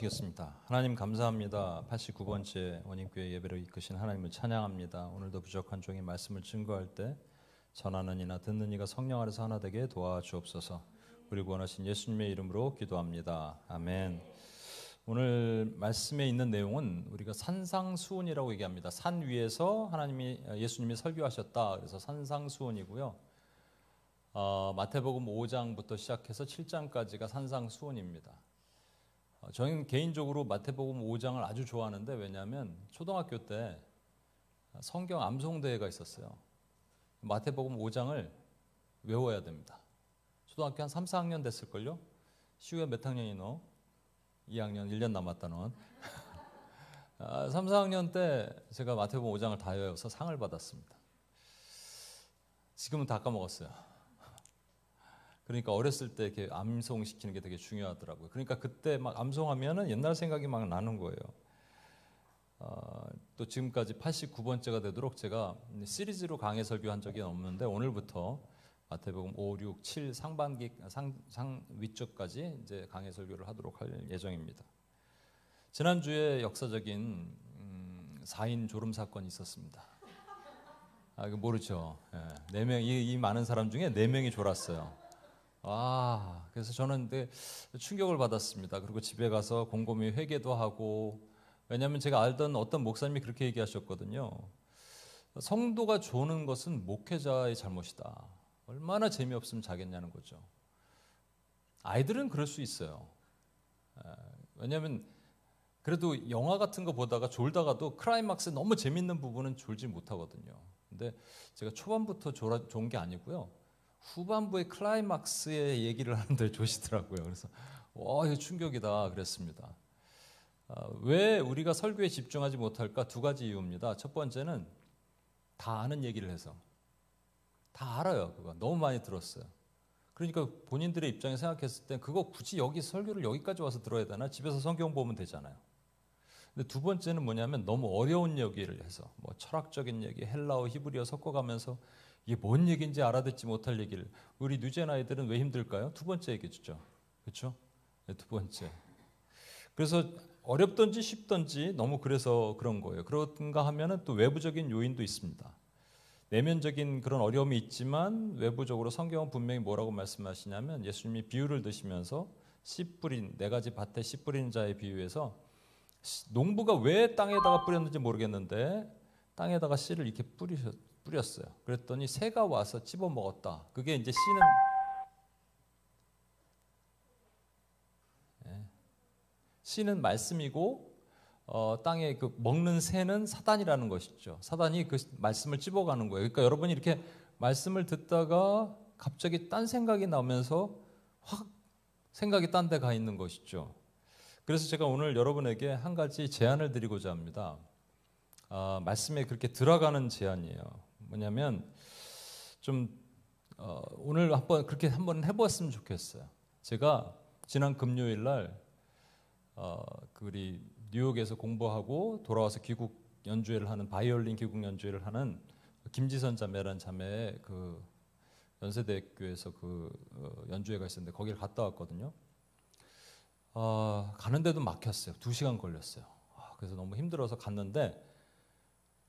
기도하시겠습니다. 하나님 감사합니다. 89번째 원인교회 예배를 이끄신 하나님을 찬양합니다. 오늘도 부족한 종의 말씀을 증거할 때 전하는 이나 듣는 이가 성령 안에서 하나 되게 도와주옵소서. 우리 구원하신 예수님의 이름으로 기도합니다. 아멘. 오늘 말씀에 있는 내용은 우리가 산상수훈이라고 얘기합니다. 산 위에서 예수님이 설교하셨다. 그래서 산상수훈이고요. 마태복음 5장부터 시작해서 7장까지가 산상수훈입니다. 저는 개인적으로 마태복음 5장을 아주 좋아하는데, 왜냐하면 초등학교 때 성경 암송대회가 있었어요. 마태복음 5장을 외워야 됩니다. 초등학교 한 3, 4학년 됐을걸요? 시우야 몇 학년이 너? 2학년, 1년 남았다 넌. 3, 4학년 때 제가 마태복음 5장을 다 외워서 상을 받았습니다. 지금은 다 까먹었어요. 그러니까 어렸을 때 이렇게 암송시키는 게 되게 중요하더라고요. 그러니까 그때 막 암송하면은 옛날 생각이 막 나는 거예요. 또 지금까지 89번째가 되도록 제가 시리즈로 강해 설교한 적이 없는데, 오늘부터 마태복음 5, 6, 7 상반기 상 위쪽까지 이제 강해 설교를 하도록 할 예정입니다. 지난주에 역사적인 4인 졸음 사건이 있었습니다. 이거 모르죠? 네. 4명, 이 많은 사람 중에 4명이 졸았어요. 그래서 저는 충격을 받았습니다. 그리고 집에 가서 곰곰이 회개도 하고, 왜냐하면 제가 알던 어떤 목사님이 그렇게 얘기하셨거든요. 성도가 조는 것은 목회자의 잘못이다. 얼마나 재미없으면 자겠냐는 거죠. 아이들은 그럴 수 있어요. 왜냐하면 그래도 영화 같은 거 보다가 졸다가도 클라이막스 너무 재밌는 부분은 졸지 못하거든요. 근데 제가 초반부터 좋은 게 아니고요. 후반부의 클라이막스의 얘기를 하는데 조시더라고요. 그래서 이거 충격이다 그랬습니다. 왜 우리가 설교에 집중하지 못할까? 2가지 이유입니다. 첫 번째는 다 아는 얘기를 해서. 다 알아요. 그거 너무 많이 들었어요. 그러니까 본인들의 입장에 생각했을 때 그거 굳이 여기 설교를 여기까지 와서 들어야 되나? 집에서 성경 보면 되잖아요. 근데 2번째는 뭐냐면 너무 어려운 얘기를 해서, 뭐 철학적인 얘기, 헬라어, 히브리어 섞어가면서 이게 뭔 얘기인지 알아듣지 못할 얘기를. 우리 뉴젠 아이들은 왜 힘들까요? 2번째 얘기죠. 그렇죠? 네, 2번째. 그래서 어렵든지 쉽든지 너무 그래서 그런 거예요. 그런가 하면은 또 외부적인 요인도 있습니다. 내면적인 그런 어려움이 있지만 외부적으로 성경은 분명히 뭐라고 말씀하시냐면, 예수님이 비유를 드시면서 씨 뿌린 4가지 밭에 씨 뿌리는 자의 비유에서 농부가 왜 땅에다가 뿌렸는지 모르겠는데 땅에다가 씨를 이렇게 뿌렸어요. 그랬더니 새가 와서 찝어 먹었다. 그게 이제 씨는 말씀이고, 땅에 그 먹는 새는 사단이라는 것이죠. 사단이 그 말씀을 찝어가는 거예요. 그러니까 여러분이 이렇게 말씀을 듣다가 갑자기 딴 생각이 나면서 확 생각이 딴 데 가 있는 것이죠. 그래서 제가 오늘 여러분에게 한 가지 제안을 드리고자 합니다. 말씀에 그렇게 들어가는 제안이에요. 뭐냐면 오늘 그렇게 한번 해보았으면 좋겠어요. 제가 지난 금요일 날 우리 뉴욕에서 공부하고 돌아와서 귀국 연주회를 하는, 바이올린 귀국 연주회를 하는 김지선 자매라는 자매의 그 연세대학교에서 연주회가 있었는데 거기를 갔다 왔거든요. 가는데도 막혔어요. 2시간 걸렸어요. 그래서 너무 힘들어서 갔는데,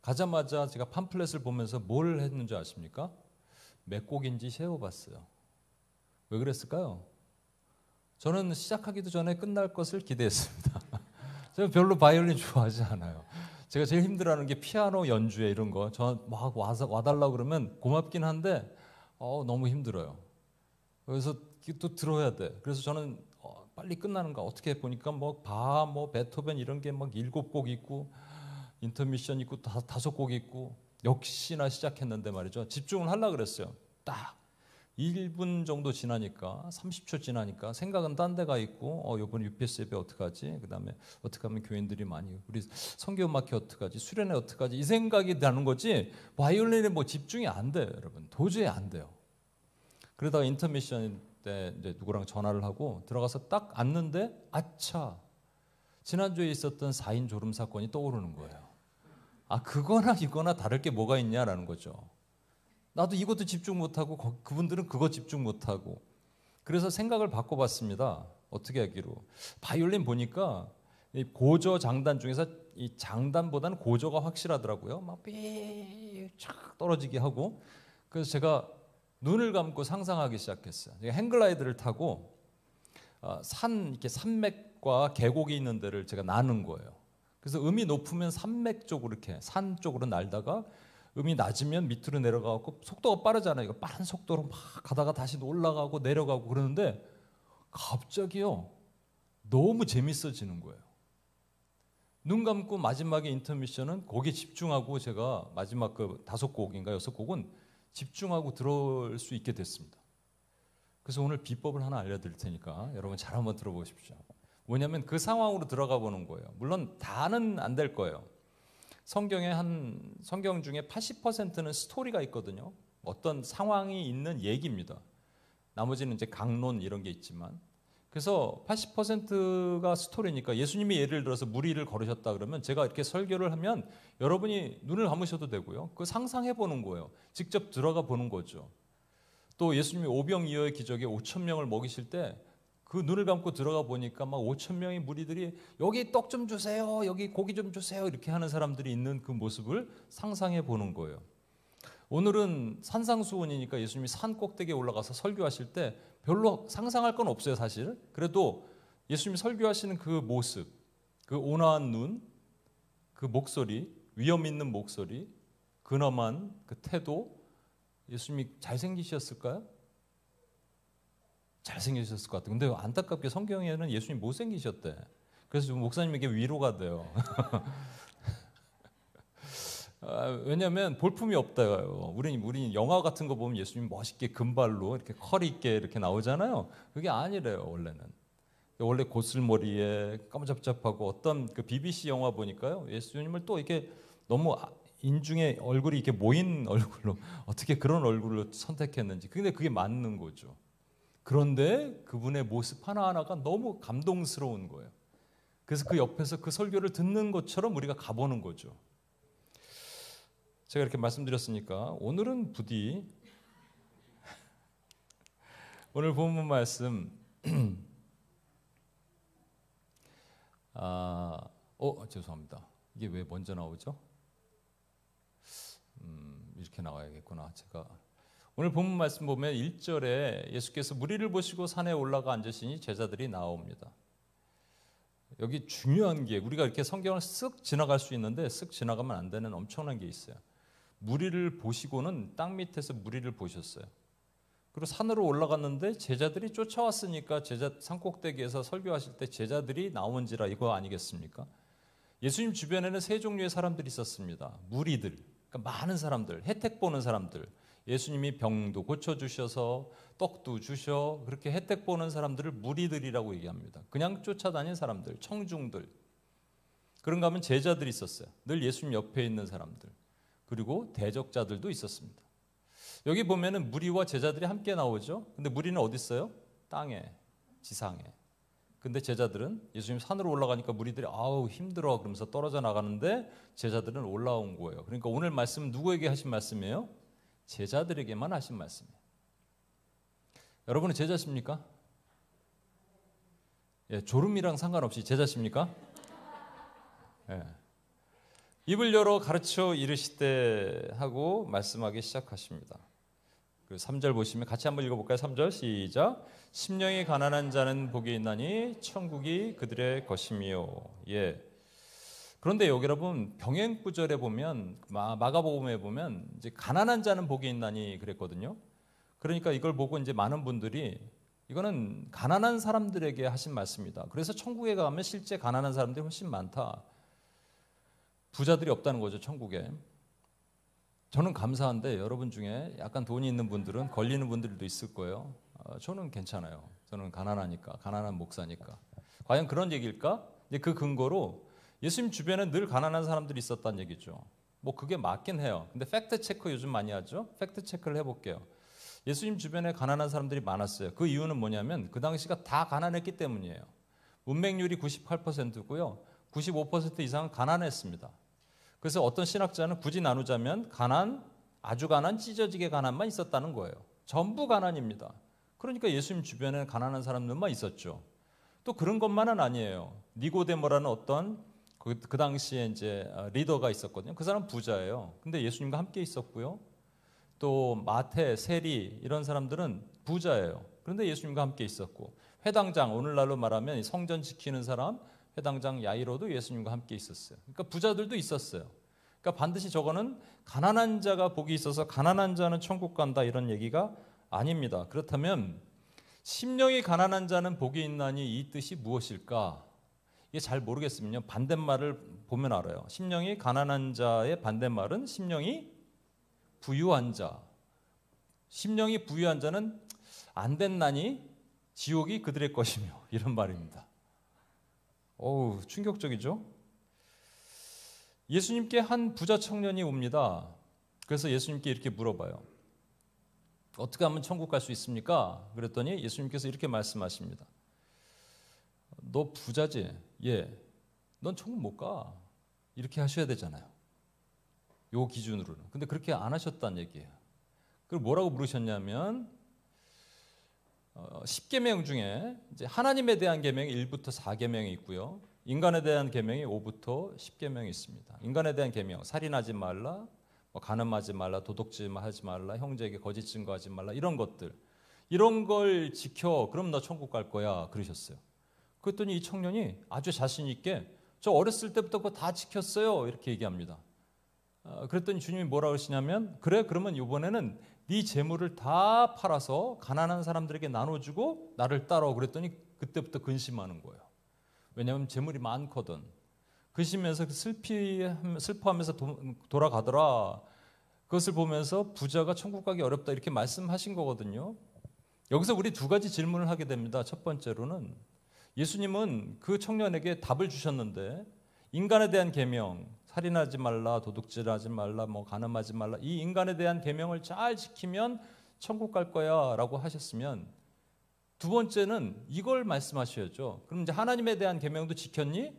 가자마자 제가 팜플렛을 보면서 뭘 했는지 아십니까? 몇 곡인지 세어봤어요. 왜 그랬을까요? 저는 시작하기도 전에 끝날 것을 기대했습니다. 저는 별로 바이올린 좋아하지 않아요. 제가 제일 힘들어하는 게 피아노 연주회 이런 거. 저 막 와달라고 그러면 고맙긴 한데 너무 힘들어요. 그래서 또 들어야 돼. 그래서 저는 빨리 끝나는 거 어떻게 보니까 뭐 베토벤 이런 게 막 7곡 있고 인터미션 있고 5곡 있고, 역시나 시작했는데 말이죠. 집중을 하려고 그랬어요. 딱 1분 정도 지나니까, 30초 지나니까 생각은 딴 데가 있고, 이번 UPS 예배 어떡하지? 그 다음에 어떻게 하면 교인들이 많이, 우리 성교음악회 어떡하지? 수련회 어떡하지? 이 생각이 나는 거지, 바이올린에 집중이 안 돼요, 여러분. 도저히 안 돼요. 그러다가 인터미션 때 이제 누구랑 전화를 하고 들어가서 딱 앉는데, 아차! 지난주에 있었던 4인 졸음 사건이 떠오르는 거예요. 그거나 이거나 다를 게 뭐가 있냐라는 거죠. 나도 이것도 집중 못하고 그분들은 그거 집중 못하고. 그래서 생각을 바꿔봤습니다. 어떻게 하기로. 바이올린 보니까 이 고저 장단 중에서 이 장단보다는 고저가 확실하더라고요. 막 삐쫙 떨어지게 하고. 그래서 제가 눈을 감고 상상하기 시작했어요. 제가 행글라이드를 타고 산 이렇게 산맥과 계곡이 있는 데를 제가 나는 거예요. 그래서 음이 높으면 산맥 쪽으로 이렇게 산 쪽으로 날다가 음이 낮으면 밑으로 내려가고 속도가 빠르잖아요. 이거 빠른 속도로 막 가다가 다시 올라가고 내려가고 그러는데 갑자기요 너무 재밌어지는 거예요. 눈 감고 마지막에 인터미션은 거기에 집중하고 제가 마지막 그 5곡인가 6곡은 집중하고 들을 수 있게 됐습니다. 그래서 오늘 비법을 하나 알려드릴 테니까 여러분 잘 한번 들어보십시오. 뭐냐면 그 상황으로 들어가 보는 거예요. 물론 다는 안 될 거예요. 성경 중에 80%는 스토리가 있거든요. 어떤 상황이 있는 얘기입니다. 나머지는 이제 강론 이런 게 있지만 그래서 80%가 스토리니까 예수님이 예를 들어서 무리를 걸으셨다 그러면 제가 이렇게 설교를 하면 여러분이 눈을 감으셔도 되고요. 그거 상상해 보는 거예요. 직접 들어가 보는 거죠. 또 예수님이 오병이어의 기적에 5천 명을 먹이실 때 그 눈을 감고 들어가 보니까 막 5천 명의 무리들이 여기 떡 좀 주세요. 여기 고기 좀 주세요. 이렇게 하는 사람들이 있는 그 모습을 상상해 보는 거예요. 오늘은 산상수훈이니까 예수님이 산 꼭대기에 올라가서 설교하실 때 별로 상상할 건 없어요, 사실. 그래도 예수님이 설교하시는 그 모습, 그 온화한 눈, 그 목소리, 위험 있는 목소리, 근엄한 그 태도, 예수님이 잘생기셨을까요? 잘생기셨을 것 같아요. 근데 안타깝게 성경에는 예수님 못생기셨대. 그래서 목사님에게 위로가 돼요. 왜냐하면 볼품이 없다요. 우리 영화 같은 거 보면 예수님 멋있게 금발로 이렇게 컬 있게 이렇게 나오잖아요. 그게 아니래요 원래는. 원래 고슬머리에 까무잡잡하고 어떤 그 BBC 영화 보니까요 예수님을 또 이렇게 너무 인중에 얼굴이 이렇게 모인 얼굴로 어떻게 그런 얼굴로 선택했는지. 근데 그게 맞는 거죠. 그런데 그분의 모습 하나하나가 너무 감동스러운 거예요. 그래서 그 옆에서 그 설교를 듣는 것처럼 우리가 가보는 거죠. 제가 이렇게 말씀드렸으니까 오늘은 부디 오늘 본문 말씀 죄송합니다. 이게 왜 먼저 나오죠? 이렇게 나와야겠구나. 제가 오늘 본문 말씀 보면 1절에 예수께서 무리를 보시고 산에 올라가 앉으시니 제자들이 나옵니다. 여기 중요한 게 우리가 이렇게 성경을 쓱 지나갈 수 있는데 쓱 지나가면 안 되는 엄청난 게 있어요. 무리를 보시고는 땅 밑에서 무리를 보셨어요. 그리고 산으로 올라갔는데 제자들이 쫓아왔으니까 산꼭대기에서 설교하실 때 제자들이 나온지라 이거 아니겠습니까? 예수님 주변에는 세 종류의 사람들이 있었습니다. 무리들, 그러니까 많은 사람들, 혜택 보는 사람들. 예수님이 병도 고쳐주셔서 떡도 주셔 그렇게 혜택 보는 사람들을 무리들이라고 얘기합니다. 그냥 쫓아다니는 사람들, 청중들. 그런가 하면 제자들이 있었어요. 늘 예수님 옆에 있는 사람들. 그리고 대적자들도 있었습니다. 여기 보면은 무리와 제자들이 함께 나오죠. 근데 무리는 어디 있어요? 땅에, 지상에. 근데 제자들은 예수님 산으로 올라가니까 무리들이 아우 힘들어 그러면서 떨어져 나가는데 제자들은 올라온 거예요. 그러니까 오늘 말씀은 누구에게 하신 말씀이에요? 제자들에게만 하신 말씀이에요. 여러분은 제자십니까? 예, 졸음이랑 상관없이 제자십니까? 예. 입을 열어 가르쳐 이르시되 하고 말씀하기 시작하십니다. 그 3절 보시면 같이 한번 읽어볼까요? 3절 시작. 심령이 가난한 자는 복이 있나니 천국이 그들의 것이미요. 예. 그런데 여기 여러분 병행구절에 보면 마가복음에 보면 이제 가난한 자는 복이 있나니 그랬거든요. 그러니까 이걸 보고 이제 많은 분들이 이거는 가난한 사람들에게 하신 말씀이다. 그래서 천국에 가면 실제 가난한 사람들이 훨씬 많다. 부자들이 없다는 거죠, 천국에. 저는 감사한데 여러분 중에 약간 돈이 있는 분들은 걸리는 분들도 있을 거예요. 저는 괜찮아요. 저는 가난하니까, 가난한 목사니까. 과연 그런 얘기일까? 이제 그 근거로 예수님 주변에 늘 가난한 사람들이 있었다는 얘기죠. 뭐 그게 맞긴 해요. 근데 팩트 체크 요즘 많이 하죠. 팩트 체크를 해볼게요. 예수님 주변에 가난한 사람들이 많았어요. 그 이유는 뭐냐면 그 당시가 다 가난했기 때문이에요. 문맹률이 98%고요. 95% 이상은 가난했습니다. 그래서 어떤 신학자는 굳이 나누자면 아주 가난, 찢어지게 가난만 있었다는 거예요. 전부 가난입니다. 그러니까 예수님 주변에는 가난한 사람들만 있었죠. 또 그런 것만은 아니에요. 니고데모라는 어떤 그 당시에 이제 리더가 있었거든요. 그 사람 부자예요. 근데 예수님과 함께 있었고요. 또 마태, 세리 이런 사람들은 부자예요. 그런데 예수님과 함께 있었고, 회당장, 오늘날로 말하면 성전 지키는 사람, 회당장 야이로도 예수님과 함께 있었어요. 그러니까 부자들도 있었어요. 그러니까 반드시 저거는 가난한 자가 복이 있어서 가난한 자는 천국 간다 이런 얘기가 아닙니다. 그렇다면 심령이 가난한 자는 복이 있나니 이 뜻이 무엇일까? 이게 잘 모르겠으면요, 반대말을 보면 알아요. 심령이 가난한 자의 반대말은 심령이 부유한 자. 심령이 부유한 자는 안 됐나니 지옥이 그들의 것이며, 이런 말입니다. 어우, 충격적이죠? 예수님께 한 부자 청년이 옵니다. 그래서 예수님께 이렇게 물어봐요. 어떻게 하면 천국 갈 수 있습니까? 그랬더니 예수님께서 이렇게 말씀하십니다. 너 부자지? 예. 넌 천국 못 가. 이렇게 하셔야 되잖아요. 요 기준으로는. 근데 그렇게 안 하셨다는 얘기예요. 그걸 뭐라고 부르셨냐면 10계명 중에 이제 하나님에 대한 계명이 1부터 4계명이 있고요. 인간에 대한 계명이 5부터 10계명이 있습니다. 인간에 대한 계명, 살인하지 말라, 간음하지 말라, 도둑질하지 말라, 형제에게 거짓 증거하지 말라, 이런 것들. 이런 걸 지켜. 그럼 너 천국 갈 거야. 그러셨어요. 그랬더니 이 청년이 아주 자신 있게 저 어렸을 때부터 그거 다 지켰어요. 이렇게 얘기합니다. 그랬더니 주님이 뭐라고 하시냐면, 그래, 그러면 이번에는 네 재물을 다 팔아서 가난한 사람들에게 나눠주고 나를 따라오. 그랬더니 그때부터 근심하는 거예요. 왜냐하면 재물이 많거든. 근심해서 슬퍼하면서 돌아가더라. 그것을 보면서 부자가 천국 가기 어렵다 이렇게 말씀하신 거거든요. 여기서 우리 두 가지 질문을 하게 됩니다. 첫 번째로는 예수님은 그 청년에게 답을 주셨는데, 인간에 대한 계명, 살인하지 말라, 도둑질하지 말라, 간음하지 말라, 이 인간에 대한 계명을 잘 지키면 천국 갈 거야라고 하셨으면, 두 번째는 이걸 말씀하셔야죠. 그럼 이제 하나님에 대한 계명도 지켰니?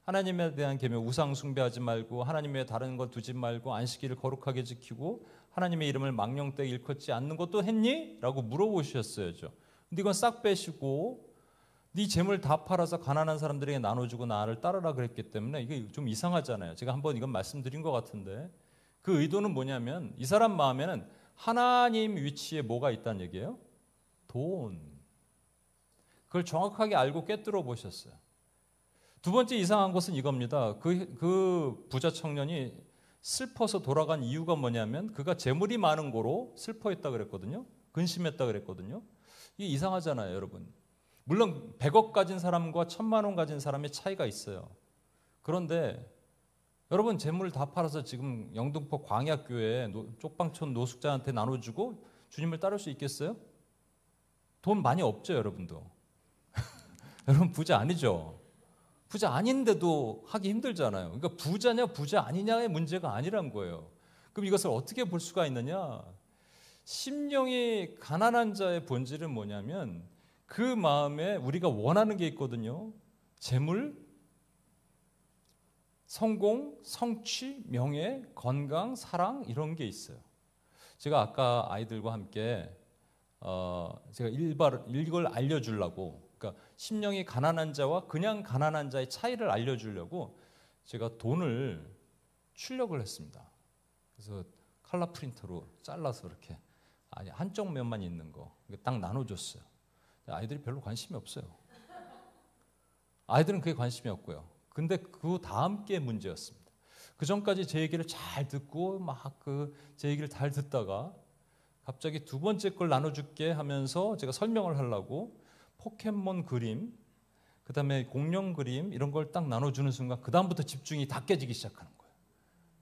하나님에 대한 계명, 우상 숭배하지 말고, 하나님 외에 다른 것 두지 말고, 안식일을 거룩하게 지키고, 하나님의 이름을 망령되게 일컫지 않는 것도 했니? 라고 물어보셨어야죠. 근데 이건 싹 빼시고 네 재물 다 팔아서 가난한 사람들에게 나눠주고 나를 따르라 그랬기 때문에 이게 좀 이상하잖아요. 제가 한번 이건 말씀드린 것 같은데, 그 의도는 뭐냐면 이 사람 마음에는 하나님 위치에 뭐가 있다는 얘기예요? 돈. 그걸 정확하게 알고 꿰뚫어 보셨어요. 두 번째 이상한 것은 이겁니다. 그 부자 청년이 슬퍼서 돌아간 이유가 뭐냐면 그가 재물이 많은 거로 슬퍼했다 그랬거든요. 근심했다 그랬거든요. 이게 이상하잖아요, 여러분. 물론 100억 가진 사람과 1000만 원 가진 사람의 차이가 있어요. 그런데 여러분, 재물을 다 팔아서 지금 영등포 광야교회 쪽방촌 노숙자한테 나눠주고 주님을 따를 수 있겠어요? 돈 많이 없죠, 여러분도. 여러분 부자 아니죠? 부자 아닌데도 하기 힘들잖아요. 그러니까 부자냐 부자 아니냐의 문제가 아니란 거예요. 그럼 이것을 어떻게 볼 수가 있느냐? 심령이 가난한 자의 본질은 뭐냐면 그 마음에 우리가 원하는 게 있거든요. 재물, 성공, 성취, 명예, 건강, 사랑, 이런 게 있어요. 제가 아까 아이들과 함께 제가 이걸 알려주려고, 그러니까 심령이 가난한 자와 그냥 가난한 자의 차이를 알려주려고 제가 돈을 출력을 했습니다. 그래서 컬러 프린터로 잘라서 이렇게 한쪽 면만 있는 거 딱 나눠줬어요. 아이들이 별로 관심이 없어요. 아이들은 그게 관심이 없고요. 근데 그 다음 게 문제였습니다. 그 전까지 제 얘기를 잘 듣고 제 얘기를 잘 듣다가 갑자기 두 번째 걸 나눠줄게 하면서 제가 설명을 하려고 포켓몬 그림, 그 다음에 공룡 그림 이런 걸 딱 나눠주는 순간 그 다음부터 집중이 다 깨지기 시작하는 거예요.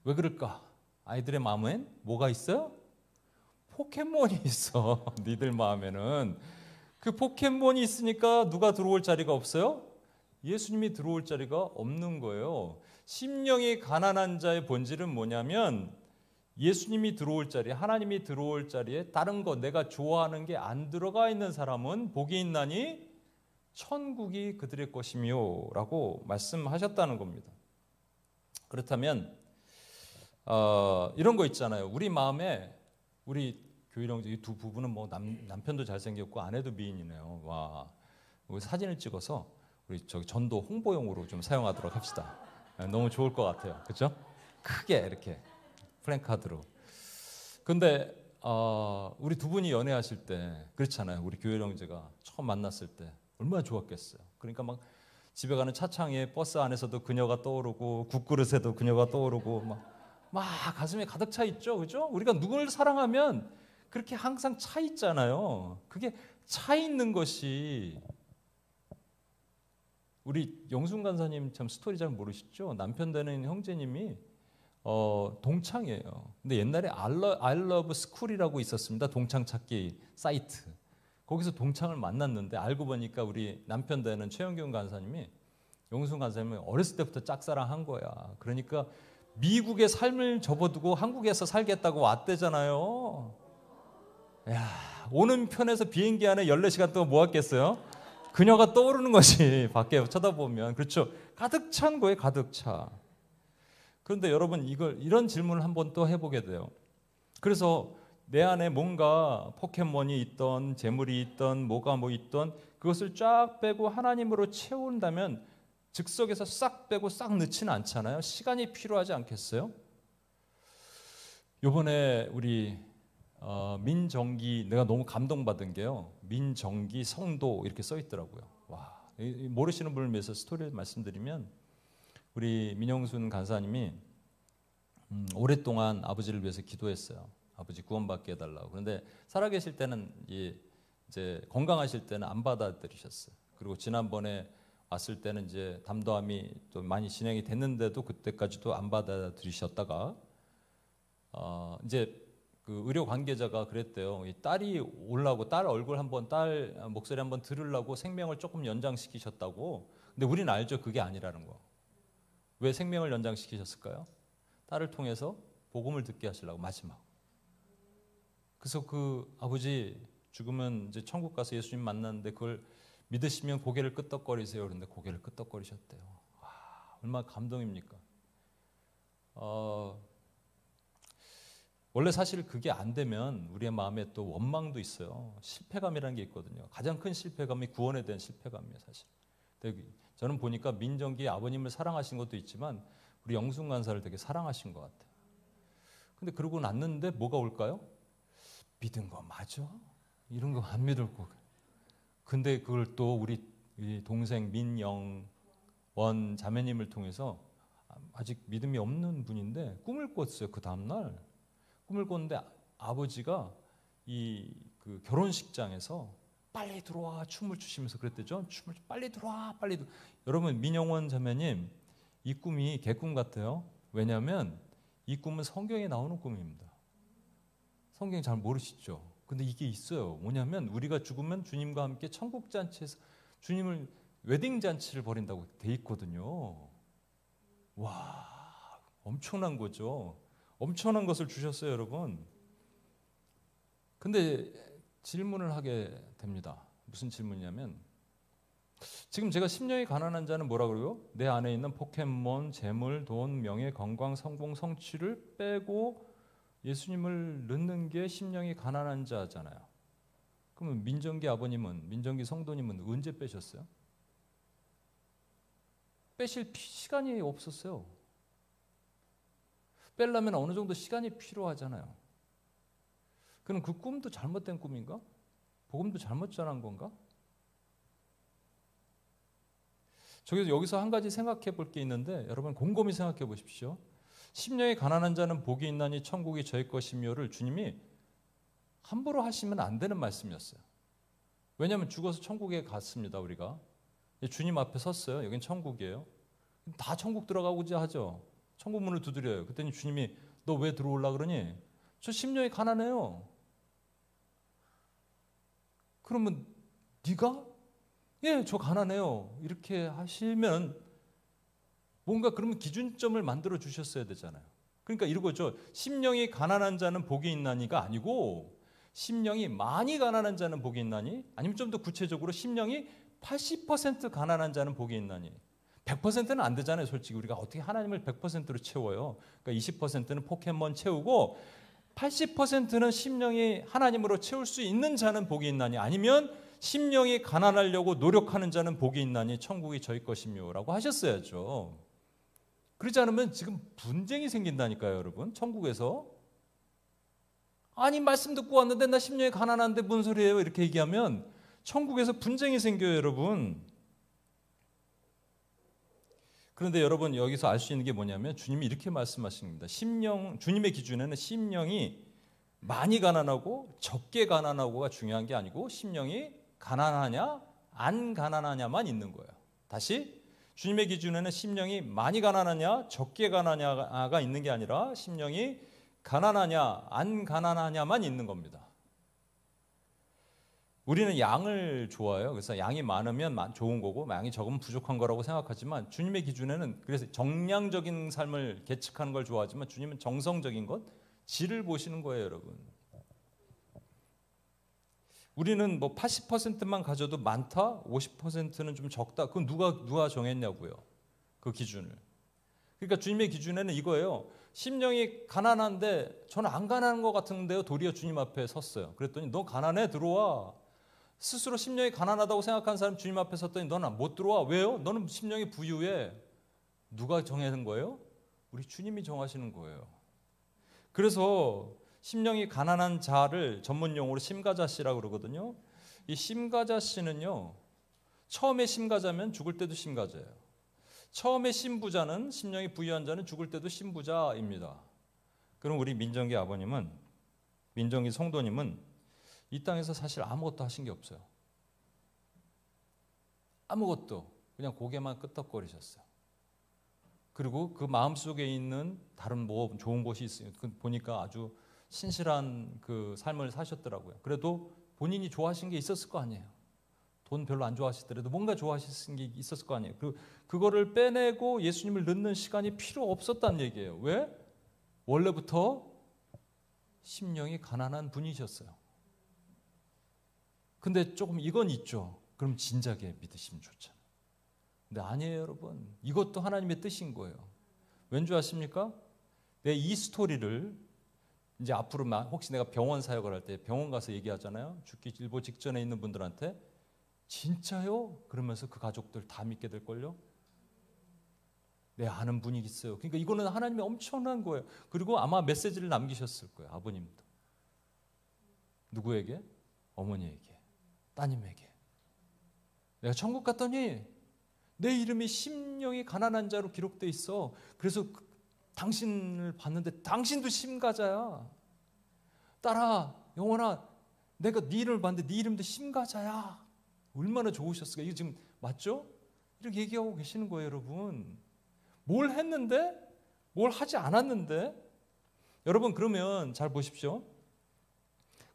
왜 그럴까? 아이들의 마음엔 뭐가 있어요? 포켓몬이 있어. 니들 마음에는. 그 포켓몬이 있으니까 누가 들어올 자리가 없어요? 예수님이 들어올 자리가 없는 거예요. 심령이 가난한 자의 본질은 뭐냐면 예수님이 들어올 자리, 하나님이 들어올 자리에 다른 거 내가 좋아하는 게 안 들어가 있는 사람은 복이 있나니 천국이 그들의 것이며 라고 말씀하셨다는 겁니다. 그렇다면 이런 거 있잖아요. 우리 마음에 우리 교회령 이 두 부부는 남편도 잘생겼고 아내도 미인이네요. 와, 우리 사진을 찍어서 우리 저기 전도 홍보용으로 좀 사용하도록 합시다. 너무 좋을 것 같아요. 그렇죠? 크게 이렇게 플랜카드로. 근데 우리 두 분이 연애하실 때 그렇잖아요. 우리 교회 형제가 처음 만났을 때 얼마나 좋았겠어요. 그러니까 막 집에 가는 차창에 버스 안에서도 그녀가 떠오르고 국그릇에도 그녀가 떠오르고 막 가슴에 가득 차 있죠. 그죠? 우리가 누구를 사랑하면 그렇게 항상 차 있잖아요. 그게 차 있는 것이 우리 영순 간사님 참 스토리 잘 모르시죠? 남편 되는 형제님이 동창이에요. 근데 옛날에 I love school이라고 있었습니다. 동창 찾기 사이트. 거기서 동창을 만났는데 알고 보니까 우리 남편 되는 최영균 간사님이 영순 간사님이 어렸을 때부터 짝사랑한 거야. 그러니까 미국의 삶을 접어두고 한국에서 살겠다고 왔대잖아요. 야, 오는 편에서 비행기 안에 14시간 동안 뭐 했겠어요? 그녀가 떠오르는 것이 밖에 쳐다보면. 그렇죠. 가득 찬 거예요. 가득 차. 그런데 여러분 이런 질문을 한번 또 해보게 돼요. 그래서 내 안에 뭔가 포켓몬이 있던 재물이 있던 뭐가 뭐 있던 그것을 쫙 빼고 하나님으로 채운다면 즉석에서 싹 빼고 싹 넣지는 않잖아요. 시간이 필요하지 않겠어요? 이번에 우리 민정기 내가 너무 감동받은 게요. 민정기 성도 이렇게 써 있더라고요. 와, 모르시는 분을 위해서 스토리를 말씀드리면 우리 민영순 간사님이 오랫동안 아버지를 위해서 기도했어요. 아버지 구원받게 해달라고. 그런데 살아계실 때는 이제 건강하실 때는 안 받아들이셨어요. 그리고 지난번에 왔을 때는 이제 담도암이 또 많이 진행이 됐는데도 그때까지도 안 받아들이셨다가 이제 그 의료 관계자가 그랬대요. 이 딸이 오려고 딸 얼굴 한번 딸 목소리 한번 들으려고 생명을 조금 연장시키셨다고. 근데 우리는 알죠. 그게 아니라는 거. 왜 생명을 연장시키셨을까요? 딸을 통해서 복음을 듣게 하시려고 마지막. 그래서 그 아버지 죽으면 이제 천국 가서 예수님 만났는데 그걸 믿으시면 고개를 끄덕거리세요. 그런데 고개를 끄덕거리셨대요. 와, 얼마나 감동입니까? 원래 사실 그게 안 되면 우리의 마음에 또 원망도 있어요. 실패감이라는 게 있거든요. 가장 큰 실패감이 구원에 대한 실패감이에요, 사실. 근데 저는 보니까 민정기 아버님을 사랑하신 것도 있지만 우리 영순 간사를 되게 사랑하신 것 같아요. 근데 그러고 났는데 뭐가 올까요? 믿은 거 맞아? 이런 거 안 믿을 거. 근데 그걸 또 우리 동생 민영원 자매님을 통해서 아직 믿음이 없는 분인데 꿈을 꿨어요. 그 다음날 꿈을 꿨는데 아버지가 그 결혼식장에서 빨리 들어와 춤을 추시면서 그랬대죠. 춤을 빨리 들어와 빨리 들어와. 여러분 민영원 자매님 이 꿈이 개꿈 같아요. 왜냐하면 이 꿈은 성경에 나오는 꿈입니다. 성경 잘 모르시죠? 근데 이게 있어요. 뭐냐면 우리가 죽으면 주님과 함께 천국 잔치에서 주님을 웨딩 잔치를 벌인다고 돼 있거든요. 와, 엄청난 거죠. 엄청난 것을 주셨어요, 여러분. 근데 질문을 하게 됩니다. 무슨 질문이냐면 지금 제가 심령이 가난한 자는 뭐라 그래요? 내 안에 있는 포켓몬, 재물, 돈, 명예, 건강, 성공, 성취를 빼고 예수님을 넣는 게 심령이 가난한 자잖아요. 그러면 민정기 아버님은, 민정기 성도님은 언제 빼셨어요? 빼실 시간이 없었어요. 빼려면 어느 정도 시간이 필요하잖아요. 그럼 그 꿈도 잘못된 꿈인가? 복음도 잘못 전한 건가? 여기서 한 가지 생각해 볼 게 있는데 여러분 곰곰이 생각해 보십시오. 심령이 가난한 자는 복이 있나니 천국이 저희 것이며를 주님이 함부로 하시면 안 되는 말씀이었어요. 왜냐하면 죽어서 천국에 갔습니다. 우리가 주님 앞에 섰어요. 여긴 천국이에요. 다 천국 들어가고자 하죠. 천국 문을 두드려요. 그랬더니 주님이 너 왜 들어오려고 그러니? 저 심령이 가난해요. 그러면 네가? 예, 저 가난해요. 이렇게 하시면 뭔가 그러면 기준점을 만들어 주셨어야 되잖아요. 그러니까 이거죠. 심령이 가난한 자는 복이 있나니가 아니고 심령이 많이 가난한 자는 복이 있나니? 아니면 좀 더 구체적으로 심령이 80% 가난한 자는 복이 있나니? 100%는 안 되잖아요. 솔직히 우리가 어떻게 하나님을 100%로 채워요. 그러니까 20%는 포켓몬 채우고 80%는 심령이 하나님으로 채울 수 있는 자는 복이 있나니? 아니면 심령이 가난하려고 노력하는 자는 복이 있나니 천국이 저희 것이며라고 하셨어야죠. 그렇지 않으면 지금 분쟁이 생긴다니까요, 여러분. 천국에서. 아니, 말씀 듣고 왔는데 나 심령이 가난한데 뭔 소리예요? 이렇게 얘기하면 천국에서 분쟁이 생겨요, 여러분. 그런데 여러분, 여기서 알 수 있는 게 뭐냐면 주님이 이렇게 말씀하십니다. 주님의 기준에는 심령이 많이 가난하고 적게 가난하고가 중요한 게 아니고 심령이 가난하냐 안 가난하냐만 있는 거예요. 다시, 주님의 기준에는 심령이 많이 가난하냐 적게 가난하냐가 있는 게 아니라 심령이 가난하냐 안 가난하냐만 있는 겁니다. 우리는 양을 좋아해요. 그래서 양이 많으면 좋은 거고 양이 적으면 부족한 거라고 생각하지만 주님의 기준에는, 그래서 정량적인 삶을 계측하는 걸 좋아하지만 주님은 정성적인 것, 질을 보시는 거예요, 여러분. 우리는 뭐 80%만 가져도 많다, 50%는 좀 적다. 그건 누가 정했냐고요, 그 기준을. 그러니까 주님의 기준에는 이거예요. 심령이 가난한데 저는 안 가난한 것 같은데요, 도리어 주님 앞에 섰어요. 그랬더니 너 가난해, 들어와. 스스로 심령이 가난하다고 생각하는 사람 주님 앞에 섰더니 너는 못 들어와. 왜요? 너는 심령이 부유해. 누가 정하는 거예요? 우리 주님이 정하시는 거예요. 그래서 심령이 가난한 자를 전문 용어로 심가자씨라고 그러거든요. 이 심가자씨는요, 처음에 심가자면 죽을 때도 심가자예요. 처음에 심부자는, 심령이 부유한 자는 죽을 때도 심부자입니다. 그럼 우리 민정기 아버님은, 민정기 성도님은 이 땅에서 사실 아무것도 하신 게 없어요. 아무것도. 그냥 고개만 끄덕거리셨어요. 그리고 그 마음속에 있는 다른 뭐 좋은 것이 있어요. 보니까 아주 신실한 그 삶을 사셨더라고요. 그래도 본인이 좋아하신 게 있었을 거 아니에요. 돈 별로 안 좋아하시더라도 뭔가 좋아하신 게 있었을 거 아니에요. 그거를 빼내고 예수님을 넣는 시간이 필요 없었다는 얘기예요. 왜? 원래부터 심령이 가난한 분이셨어요. 근데 조금 이건 있죠. 그럼 진작에 믿으시면 좋잖아요. 근데 아니에요, 여러분. 이것도 하나님의 뜻인 거예요. 왠지 아십니까? 내 이 스토리를 이제 앞으로 혹시 내가 병원 사역을 할 때 병원 가서 얘기하잖아요. 죽기 일보 직전에 있는 분들한테 진짜요? 그러면서 그 가족들 다 믿게 될걸요? 내 아는 분이 있어요. 그러니까 이거는 하나님의 엄청난 거예요. 그리고 아마 메시지를 남기셨을 거예요. 아버님도. 누구에게? 어머니에게. 따님에게. 내가 천국 갔더니 내 이름이 심령이 가난한 자로 기록돼 있어. 그래서 당신을 봤는데 당신도 심가자야. 딸아, 영원아, 내가 네 이름을 봤는데 네 이름도 심가자야. 얼마나 좋으셨을까. 이거 지금 맞죠? 이렇게 얘기하고 계시는 거예요, 여러분. 뭘 했는데? 뭘 하지 않았는데? 여러분, 그러면 잘 보십시오.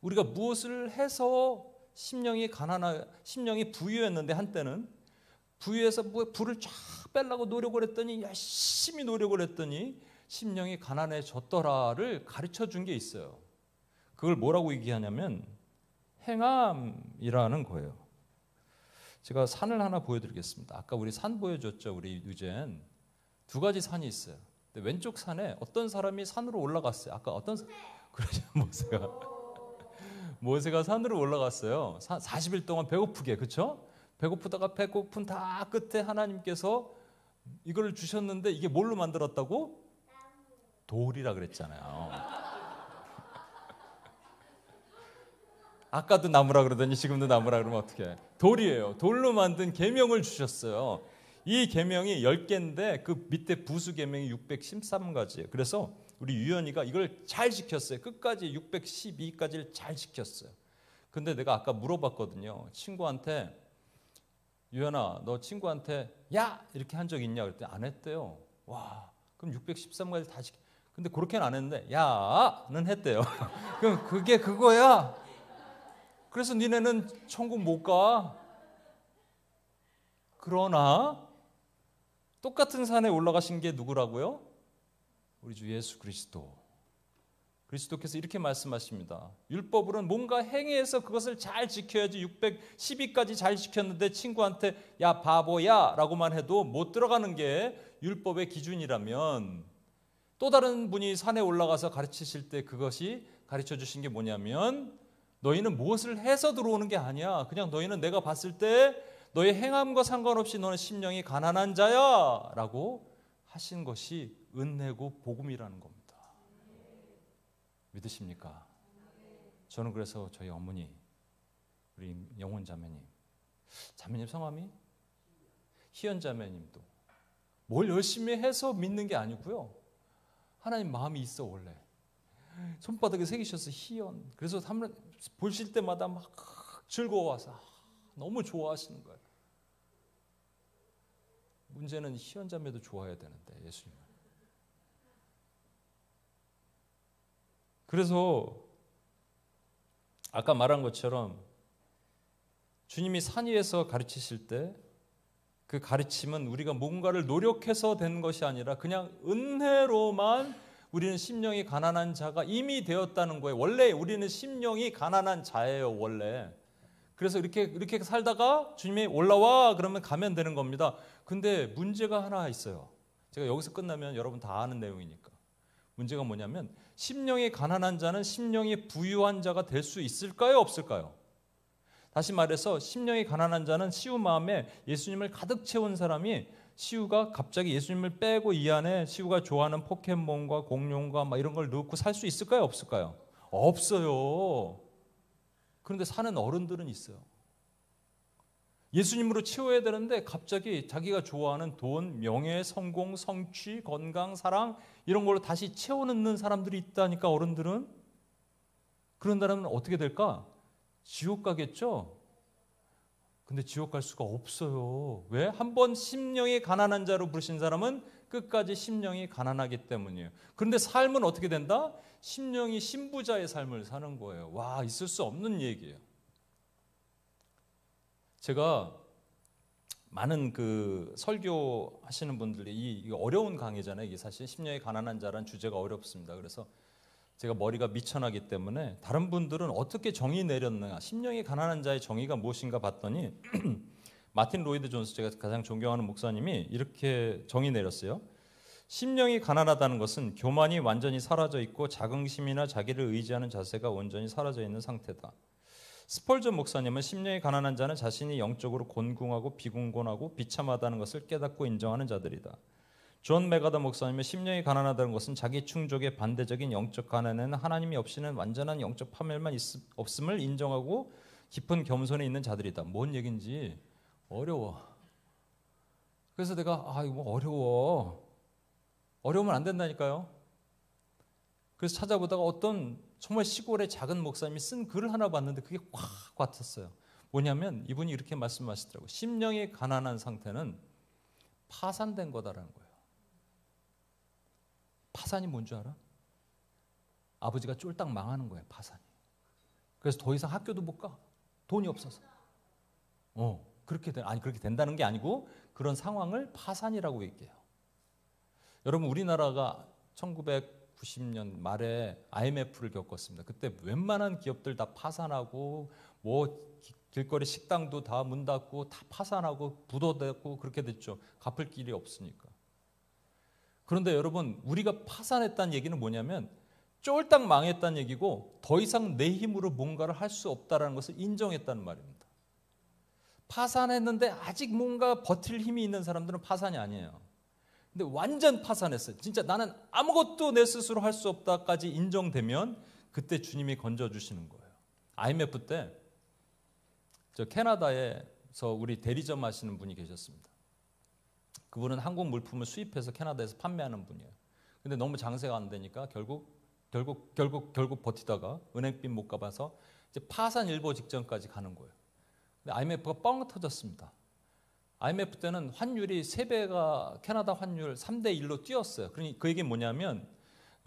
우리가 무엇을 해서 심령이 부유했는데, 한때는 부유해서 부를 쫙 빼려고 노력을 했더니, 열심히 노력을 했더니 심령이 가난해졌더라를 가르쳐 준 게 있어요. 그걸 뭐라고 얘기하냐면 행함이라는 거예요. 제가 산을 하나 보여드리겠습니다. 아까 우리 산 보여줬죠, 우리 유젠. 두 가지 산이 있어요. 근데 왼쪽 산에 어떤 사람이 산으로 올라갔어요. 아까 그러죠, 모세가 산으로 올라갔어요. 40일 동안 배고프게, 그렇죠? 배고프다가 배고픈 다 끝에 하나님께서 이걸 주셨는데 이게 뭘로 만들었다고? 돌이라 그랬잖아요. 아까도 나무라 그러더니 지금도 나무라 그러면 어떡해? 돌이에요. 돌로 만든 계명을 주셨어요. 이 계명이 10개인데 그 밑에 부수 계명이 613가지예요. 그래서 우리 유연이가 이걸 잘 지켰어요. 끝까지 612까지를 잘 지켰어요. 근데 내가 아까 물어봤거든요. 친구한테, 유연아, 너 친구한테 야! 이렇게 한 적 있냐? 그랬더니 안 했대요. 와, 그럼 613가지 다 지켰. 근데 그렇게는 안 했는데 야는 했대요. 그럼 그게 그거야. 그래서 니네는 천국 못 가. 그러나 똑같은 산에 올라가신 게 누구라고요? 우리 주 예수 그리스도. 그리스도께서 이렇게 말씀하십니다. 율법으로는 뭔가 행해서 그것을 잘 지켜야지. 612까지 잘 지켰는데 친구한테 야 바보야 라고만 해도 못 들어가는 게 율법의 기준이라면, 또 다른 분이 산에 올라가서 가르치실 때 그것이 가르쳐 주신 게 뭐냐면 너희는 무엇을 해서 들어오는 게 아니야. 그냥 너희는 내가 봤을 때 너의 행함과 상관없이 너는 심령이 가난한 자야 라고 하신 것이 은혜고 복음이라는 겁니다. 믿으십니까? 저는 그래서 저희 어머니, 우리 영혼 자매님, 자매님 성함이 희연 자매님도 뭘 열심히 해서 믿는 게 아니고요. 하나님 마음이 있어 원래. 손바닥에 새기셔서 희연. 그래서 보실 때마다 막 즐거워서 너무 좋아하시는 거예요. 문제는 희연 자매도 좋아해야 되는데 예수님을. 그래서 아까 말한 것처럼 주님이 산 위에서 가르치실 때 그 가르침은 우리가 뭔가를 노력해서 된 것이 아니라 그냥 은혜로만 우리는 심령이 가난한 자가 이미 되었다는 거예요. 원래 우리는 심령이 가난한 자예요, 원래. 그래서 이렇게 살다가 주님이 올라와 그러면 가면 되는 겁니다. 근데 문제가 하나 있어요. 제가 여기서 끝나면 여러분 다 아는 내용이니까. 문제가 뭐냐면 심령이 가난한 자는 심령이 부유한 자가 될 수 있을까요, 없을까요? 다시 말해서 심령이 가난한 자는 시우 마음에 예수님을 가득 채운 사람이 시우가 갑자기 예수님을 빼고 이 안에 시우가 좋아하는 포켓몬과 공룡과 막 이런 걸 넣고 살 수 있을까요, 없을까요? 없어요. 그런데 사는 어른들은 있어요. 예수님으로 채워야 되는데 갑자기 자기가 좋아하는 돈, 명예, 성공, 성취, 건강, 사랑 이런 걸로 다시 채워넣는 사람들이 있다니까 어른들은. 그런다면 어떻게 될까? 지옥 가겠죠? 근데 지옥 갈 수가 없어요. 왜? 한번 심령이 가난한 자로 부르신 사람은 끝까지 심령이 가난하기 때문이에요. 그런데 삶은 어떻게 된다? 심령이 신부자의 삶을 사는 거예요. 와, 있을 수 없는 얘기예요. 제가 많은 그 설교 하시는 분들이 이 어려운 강의잖아요. 이게 사실 심령이 가난한 자란 주제가 어렵습니다. 그래서 제가 머리가 미천하기 때문에 다른 분들은 어떻게 정의 내렸느냐, 심령이 가난한 자의 정의가 무엇인가 봤더니 마틴 로이드 존스, 제가 가장 존경하는 목사님이 이렇게 정의 내렸어요. 심령이 가난하다는 것은 교만이 완전히 사라져 있고 자긍심이나 자기를 의지하는 자세가 온전히 사라져 있는 상태다. 스펄전 목사님은 심령이 가난한 자는 자신이 영적으로 곤궁하고 비궁곤하고 비참하다는 것을 깨닫고 인정하는 자들이다. 존 메가더 목사님은 심령이 가난하다는 것은 자기 충족의 반대적인 영적 가난에는 하나님이 없이는 완전한 영적 파멸만 없음을 인정하고 깊은 겸손에 있는 자들이다. 뭔 얘기인지 어려워. 그래서 내가 이거 어려우면 안 된다니까요. 그래서 찾아보다가 어떤 정말 시골의 작은 목사님이 쓴 글을 하나 봤는데 그게 확 와닿았어요. 뭐냐면 이분이 이렇게 말씀하시더라고요. 심령이 가난한 상태는 파산된 거다라는 거예요. 파산이 뭔 줄 알아? 아버지가 쫄딱 망하는 거예요, 파산이. 그래서 더 이상 학교도 못 가. 돈이 없어서. 그렇게 된다는 게 아니고 그런 상황을 파산이라고 얘기해요. 여러분, 우리나라가 1990년 말에 IMF를 겪었습니다. 그때 웬만한 기업들 다 파산하고 길거리 식당도 다 문 닫고 다 파산하고 부도되고 그렇게 됐죠. 갚을 길이 없으니까. 그런데 여러분, 우리가 파산했다는 얘기는 뭐냐면 쫄딱 망했다는 얘기고 더 이상 내 힘으로 뭔가를 할 수 없다는 것을 인정했다는 말입니다. 파산했는데 아직 뭔가 버틸 힘이 있는 사람들은 파산이 아니에요. 근데 완전 파산했어요. 진짜 나는 아무것도 내 스스로 할 수 없다까지 인정되면 그때 주님이 건져주시는 거예요. IMF 때 저 캐나다에서 우리 대리점 하시는 분이 계셨습니다. 그분은 한국 물품을 수입해서 캐나다에서 판매하는 분이에요. 근데 너무 장세가 안 되니까 결국 버티다가 은행빚 못 갚아서 이제 파산 일보 직전까지 가는 거예요. 근데 IMF가 뻥 터졌습니다. IMF 때는 환율이 3배가 캐나다 환율 3대 1로 뛰었어요. 그러니 그 얘기는 뭐냐면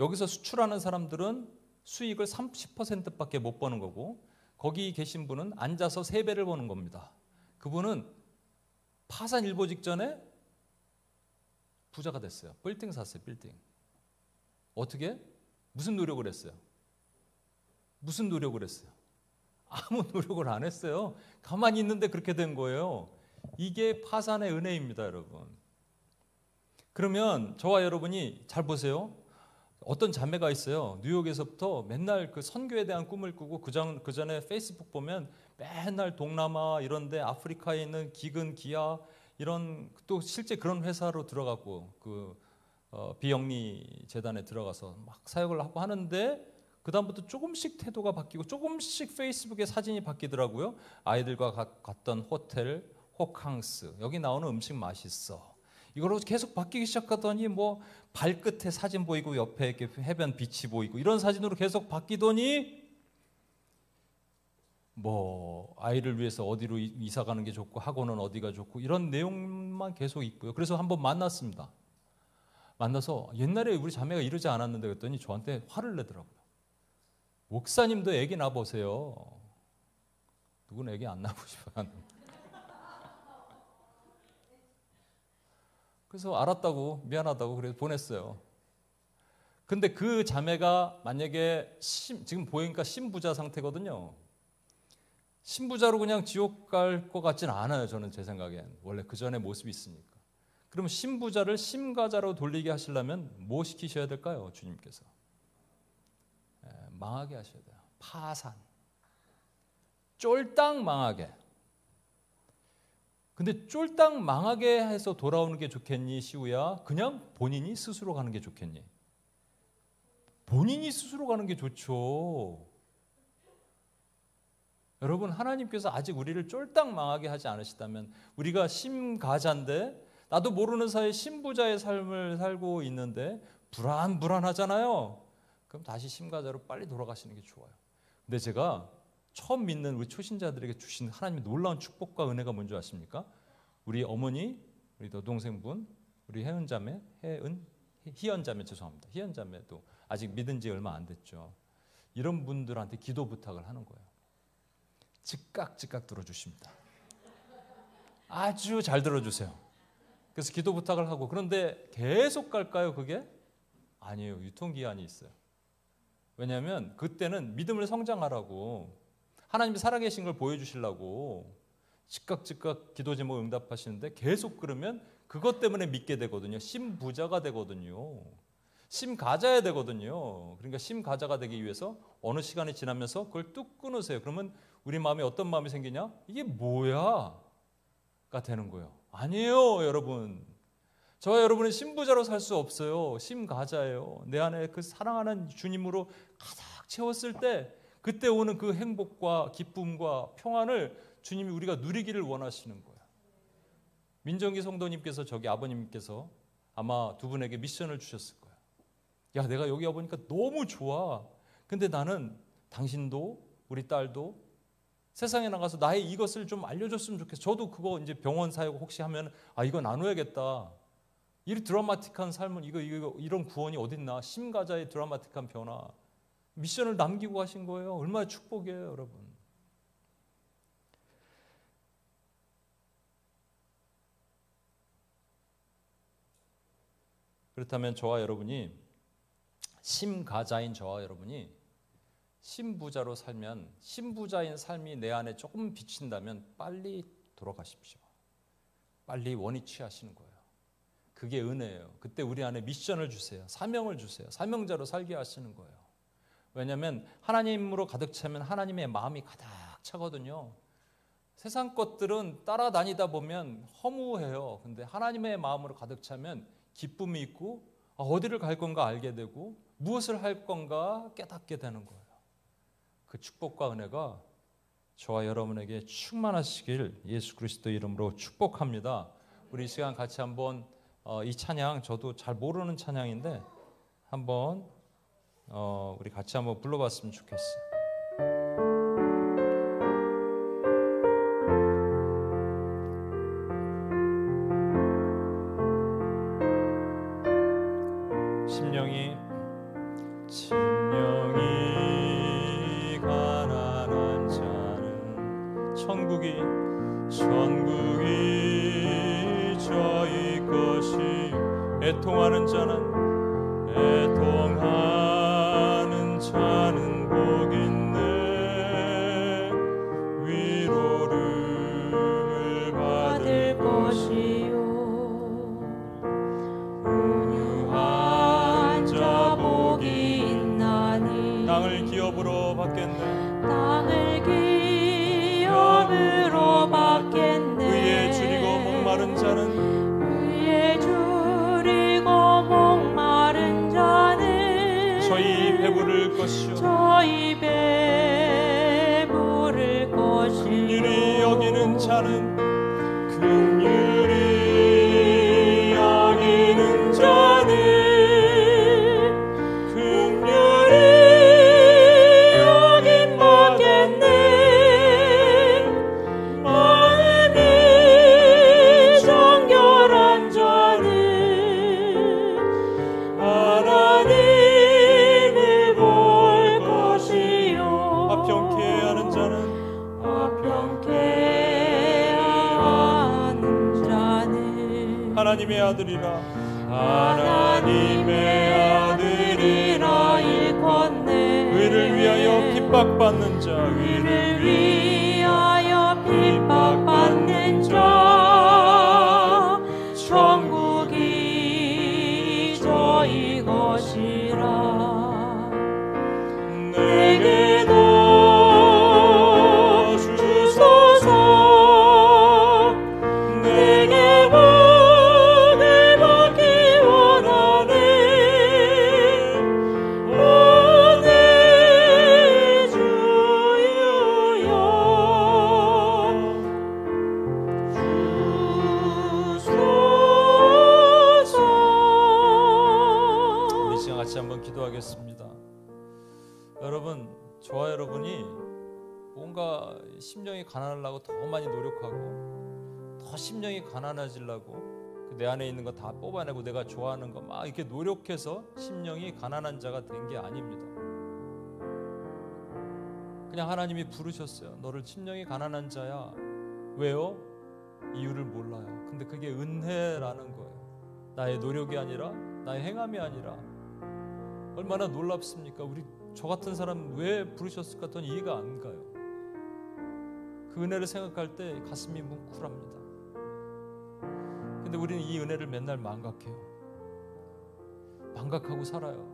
여기서 수출하는 사람들은 수익을 30%밖에 못 버는 거고 거기 계신 분은 앉아서 3배를 버는 겁니다. 그분은 파산 일보 직전에 부자가 됐어요. 빌딩 샀어요. 빌딩. 어떻게? 무슨 노력을 했어요? 무슨 노력을 했어요? 아무 노력을 안 했어요. 가만히 있는데 그렇게 된 거예요. 이게 파산의 은혜입니다, 여러분. 그러면 저와 여러분이 잘 보세요. 어떤 자매가 있어요. 뉴욕에서부터 맨날 그 선교에 대한 꿈을 꾸고 그 전에 페이스북 보면 맨날 동남아 이런데 아프리카에 있는 기근 기아 이런 또 실제 그런 회사로 들어가고 그 비영리 재단에 들어가서 막 사역을 하고 하는데 그 다음부터 조금씩 태도가 바뀌고 조금씩 페이스북에 사진이 바뀌더라고요. 아이들과 갔던 호텔 호캉스, 여기 나오는 음식 맛있어. 이걸로 계속 바뀌기 시작하더니 뭐 발끝에 사진 보이고 옆에 이렇게 해변 빛이 보이고 이런 사진으로 계속 바뀌더니 뭐 아이를 위해서 어디로 이사 가는 게 좋고 학원은 어디가 좋고 이런 내용만 계속 있고요. 그래서 한번 만났습니다. 만나서 옛날에 우리 자매가 이러지 않았는데 그랬더니 저한테 화를 내더라고요. 목사님도 애기 낳아보세요. 누구는 애기 안 낳고 싶어요. 그래서 알았다고 미안하다고 그래서 보냈어요. 근데 그 자매가 만약에 지금 보니까 신부자 상태거든요. 신부자로 그냥 지옥 갈 것 같지는 않아요. 저는 제 생각엔. 원래 그 전에 모습이 있으니까. 그러면 신부자를 심가자로 돌리게 하시려면 뭐 시키셔야 될까요? 주님께서. 망하게 하셔야 돼요. 파산. 쫄딱 망하게. 근데 쫄딱 망하게 해서 돌아오는 게 좋겠니, 시우야? 그냥 본인이 스스로 가는 게 좋겠니? 본인이 스스로 가는 게 좋죠. 여러분, 하나님께서 아직 우리를 쫄딱 망하게 하지 않으시다면 우리가 심가자인데 나도 모르는 사이에 신부자의 삶을 살고 있는데 불안하잖아요. 그럼 다시 심가자로 빨리 돌아가시는 게 좋아요. 근데 제가 처음 믿는 우리 초신자들에게 주신 하나님의 놀라운 축복과 은혜가 뭔지 아십니까? 우리 어머니, 우리 여동생분, 우리 희연자매 죄송합니다. 희연자매도 아직 믿은 지 얼마 안 됐죠. 이런 분들한테 기도 부탁을 하는 거예요. 즉각 들어주십니다. 아주 잘 들어주세요. 그래서 기도 부탁을 하고 그런데 계속 갈까요 그게? 아니에요. 유통기한이 있어요. 왜냐하면 그때는 믿음을 성장하라고 하나님이 살아계신 걸 보여주시려고 즉각 기도 제목 응답하시는데 계속 그러면 그것 때문에 믿게 되거든요. 심부자가 되거든요. 심가자야 되거든요. 그러니까 심가자가 되기 위해서 어느 시간이 지나면서 그걸 뚝 끊으세요. 그러면 우리 마음에 어떤 마음이 생기냐? 이게 뭐야? 가 되는 거예요. 아니에요, 여러분. 저와 여러분은 심부자로 살 수 없어요. 심가자예요. 내 안에 그 사랑하는 주님으로 가득 채웠을 때 그때 오는 그 행복과 기쁨과 평안을 주님이 우리가 누리기를 원하시는 거예요. 민정기 성도님께서 저기 아버님께서 아마 두 분에게 미션을 주셨을 거예요. 야, 내가 여기 와보니까 너무 좋아. 근데 나는 당신도 우리 딸도 세상에 나가서 나의 이것을 좀 알려줬으면 좋겠어. 저도 그거 이제 병원 사역 혹시 하면 이거 나눠야겠다. 이 드라마틱한 삶은 이런 구원이 어딨나? 심가자의 드라마틱한 변화. 미션을 남기고 가신 거예요. 얼마나 축복이에요, 여러분. 그렇다면 저와 여러분이 심가자인 저와 여러분이 신부자로 살면 신부자인 삶이 내 안에 조금 비친다면 빨리 돌아가십시오. 빨리 원위 취하시는 거예요. 그게 은혜예요. 그때 우리 안에 미션을 주세요. 사명을 주세요. 사명자로 살게 하시는 거예요. 왜냐하면 하나님으로 가득 차면 하나님의 마음이 가득 차거든요. 세상 것들은 따라다니다 보면 허무해요. 근데 하나님의 마음으로 가득 차면 기쁨이 있고 어디를 갈 건가 알게 되고 무엇을 할 건가 깨닫게 되는 거예요. 그 축복과 은혜가 저와 여러분에게 충만하시길 예수 그리스도 이름으로 축복합니다. 우리 이 시간 같이 한번 이 찬양, 저도 잘 모르는 찬양인데 한번 우리 같이 한번 불러봤으면 좋겠어요. 심령이 가난한 자는 천국이 저희 것이 애통하는 자는 복 있네. 위로를 받을 것이요 온유한 자 복 받겠네. 땅을 기업으로 받겠네. 의에 줄이고 목마른 자는 의에 줄이고 목마른 자는 저희 배부를 것이요 저희 배부를 것이요 긍휼히 여기는 자는 긍휼히 여기는 자는 긍휼히 여김 받겠네. 마음이 정결한 자는 하나님을 볼 것이요 화평케 하는 자는 화평케 하는 자는 하나님의 아들이라 하나님의 아들이라 일컫네. 의를 위하여 핍박받는 자 의를 위하여 핍박받는 자 천국이 저희 것이라. 내게도 주소서. 내게 복을 받기 원하네. 오 내 주여 주소서. 이 시간 같이 한번 기도하겠습니다. 여러분, 저와 여러분이 뭔가 심령이 가난하려고 더 많이 노력하고 더 심령이 가난해지려고 내 안에 있는 거 다 뽑아내고 내가 좋아하는 거 막 이렇게 노력해서 심령이 가난한 자가 된 게 아닙니다. 그냥 하나님이 부르셨어요. 너를 심령이 가난한 자야. 왜요? 이유를 몰라요. 근데 그게 은혜라는 거예요. 나의 노력이 아니라 나의 행함이 아니라. 얼마나 놀랍습니까? 우리 저 같은 사람 왜 부르셨을까? 전 이해가 안 가요. 그 은혜를 생각할 때 가슴이 뭉클합니다. 근데 우리는 이 은혜를 맨날 망각해요. 망각하고 살아요.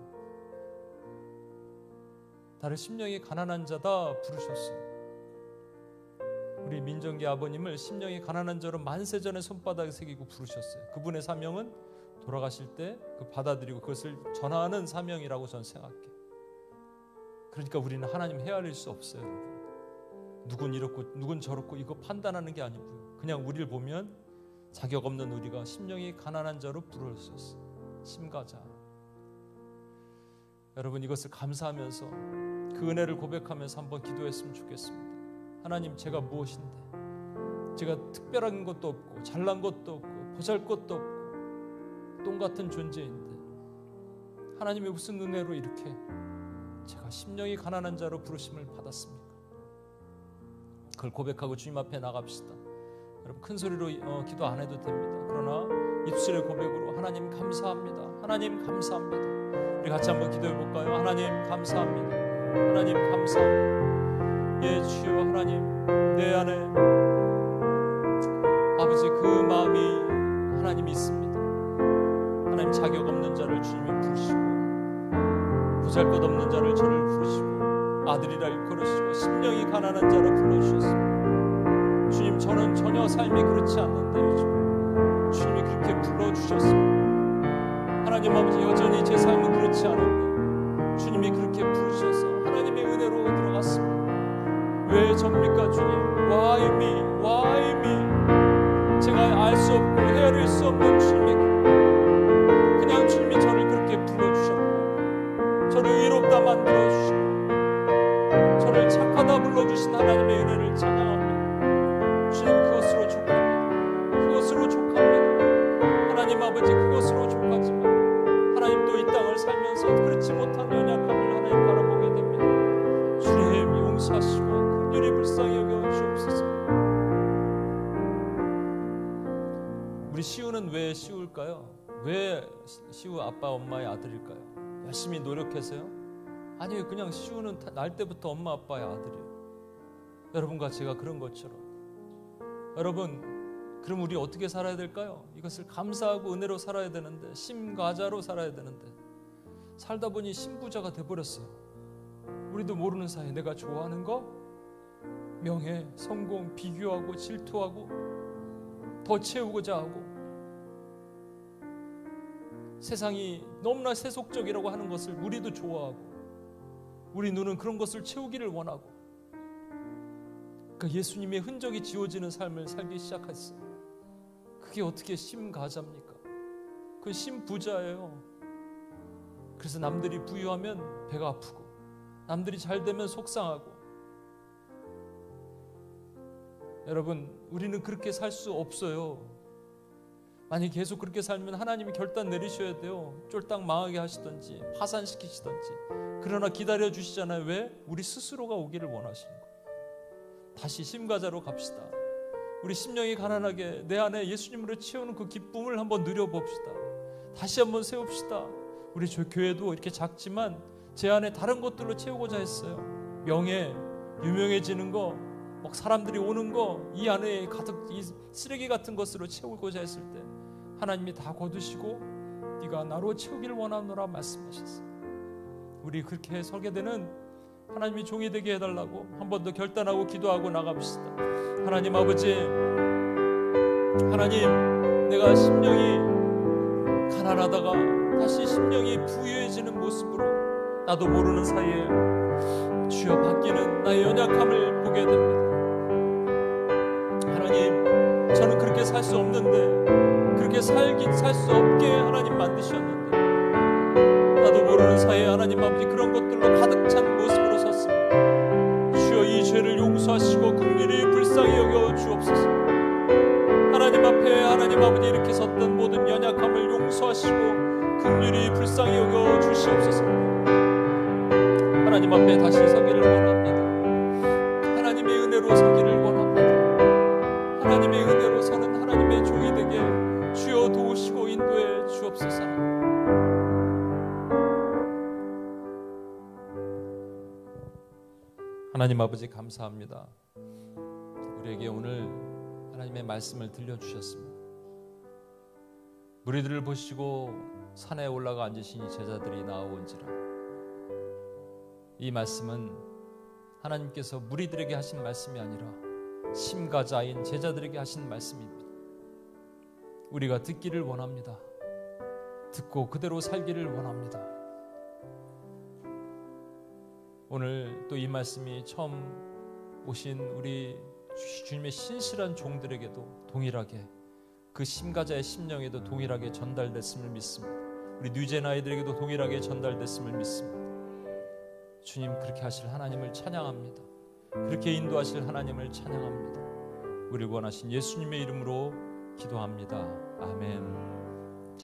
나를 심령이 가난한 자다 부르셨어요. 우리 민정기 아버님을 심령이 가난한 자로 만세전에 손바닥에 새기고 부르셨어요. 그분의 사명은 돌아가실 때 그 받아들이고 그것을 전하는 사명이라고 저는 생각해요. 그러니까 우리는 하나님 헤아릴 수 없어요. 여러분. 누군 이렇고 누군 저렇고 이거 판단하는 게 아니고요. 그냥 우리를 보면 자격 없는 우리가 심령이 가난한 자로 부르셨어요. 심가자. 여러분, 이것을 감사하면서 그 은혜를 고백하면서 한번 기도했으면 좋겠습니다. 하나님, 제가 무엇인데, 제가 특별한 것도 없고 잘난 것도 없고 보잘것도 없고 똥같은 존재인데 하나님의 무슨 은혜로 이렇게 제가 심령이 가난한 자로 부르심을 받았습니까? 그걸 고백하고 주님 앞에 나갑시다. 여러분, 큰 소리로 기도 안 해도 됩니다. 그러나 입술의 고백으로 하나님 감사합니다. 하나님 감사합니다. 우리 같이 한번 기도해 볼까요? 하나님 감사합니다. 하나님 감사합니다. 예, 주여 하나님, 내 안에 아버지 그 마음이 하나님 있습니다. 하나님, 자격 없는 자를 주님이 부르시고 보잘것없는 자를 저를 부르시고 아들이라 일컬으시고 심령이 가난한 자로 불러주셨습니다. 주님, 저는 전혀 삶이 그렇지 않는데 요즘 주님이 그렇게 불러주셨습니다. 하나님 아버지, 여전히 제 삶은 그렇지 않은데 주님이 그렇게 부르셔서 하나님의 은혜로 들어갔습니다. 왜 접니까 주님? Why me? Why me? 제가 알 수 없고 헤아릴 수 없는 주님의 그냥 주님이 저를 그렇게 불러주셨고 저를 의롭다 만들어주시고 저를 착하다 불러주신 하나님의 은혜를 찬양합니다. 주님, 그것으로 족합니다. 그것으로 족합니다. 하나님 아버지, 그것으로 족하지만 하나님도 이 땅을 살면서 그렇지 못한 연약함을 하나님 바라보게 됩니다. 주님, 용서하시고 긍휼히 불쌍히 여겨 주옵소서. 우리 시우는 왜 시우일까요? 왜 시우 아빠 엄마의 아들일까요? 열심히 노력해서요? 아니요, 그냥 시우는 날 때부터 엄마 아빠의 아들이에요. 여러분과 제가 그런 것처럼. 여러분, 그럼 우리 어떻게 살아야 될까요? 이것을 감사하고 은혜로 살아야 되는데, 심가자로 살아야 되는데 살다 보니 심부자가 돼버렸어요. 우리도 모르는 사이에 내가 좋아하는 거, 명예, 성공, 비교하고 질투하고 더 채우고자 하고, 세상이 너무나 세속적이라고 하는 것을 우리도 좋아하고, 우리 눈은 그런 것을 채우기를 원하고, 그 예수님의 흔적이 지워지는 삶을 살기 시작했어요. 그게 어떻게 심가자입니까? 그 심부자예요. 그래서 남들이 부유하면 배가 아프고, 남들이 잘 되면 속상하고. 여러분, 우리는 그렇게 살 수 없어요. 만약 계속 그렇게 살면 하나님이 결단 내리셔야 돼요. 쫄딱 망하게 하시든지 파산시키시든지. 그러나 기다려 주시잖아요. 왜? 우리 스스로가 오기를 원하시는 거예요. 다시 심가자로 갑시다. 우리 심령이 가난하게 내 안에 예수님으로 채우는 그 기쁨을 한번 누려봅시다. 다시 한번 세웁시다. 우리 교회도 이렇게 작지만 제 안에 다른 것들로 채우고자 했어요. 명예, 유명해지는 거, 막 사람들이 오는 거, 이 안에 가득 이 쓰레기 같은 것으로 채우고자 했을 때 하나님이 다 거두시고 네가 나로 채우기를 원하노라 말씀하셨어요. 우리 그렇게 서게 되는 하나님이 종이 되게 해달라고 한 번 더 결단하고 기도하고 나갑시다. 하나님 아버지, 하나님, 내가 심령이 가난하다가 다시 심령이 부유해지는 모습으로 나도 모르는 사이에 주여 바뀌는 나의 연약함을 보게 됩니다. 하나님, 저는 그렇게 살 수 없는데, 그렇게 살 수 없게 하나님 만드셨는데, 나도 모르는 사이에 하나님 아버지 그런 것들로 가득 찬 모습으로 섰습니다. 주여 이 죄를 용서하시고 긍휼히 불쌍히 여겨 주옵소서. 하나님 앞에 하나님 아버지 이렇게 섰던 모든 연약함을 용서하시고 긍휼히 불쌍히 여겨 주시옵소서. 하나님 앞에 다시 서기를 원합니다. 하나님의 은혜로 서기를 원합니다. 하나님의 은혜로 서는 하나님의 종이 되게 주여 도우시고 인도해 주옵소서. 하나님 아버지 감사합니다. 우리에게 오늘 하나님의 말씀을 들려주셨습니다. 무리들을 보시고 산에 올라가 앉으신 이 제자들이 나아온지라. 이 말씀은 하나님께서 무리들에게 하신 말씀이 아니라 심가자인 제자들에게 하신 말씀입니다. 우리가 듣기를 원합니다. 듣고 그대로 살기를 원합니다. 오늘 또 이 말씀이 처음 오신 우리 주님의 신실한 종들에게도 동일하게, 그 심가자의 심령에도 동일하게 전달됐음을 믿습니다. 우리 뉴젠 아이들에게도 동일하게 전달됐음을 믿습니다. 주님, 그렇게 하실 하나님을 찬양합니다. 그렇게 인도하실 하나님을 찬양합니다. 우리를 원하신 예수님의 이름으로 기도합니다. 아멘.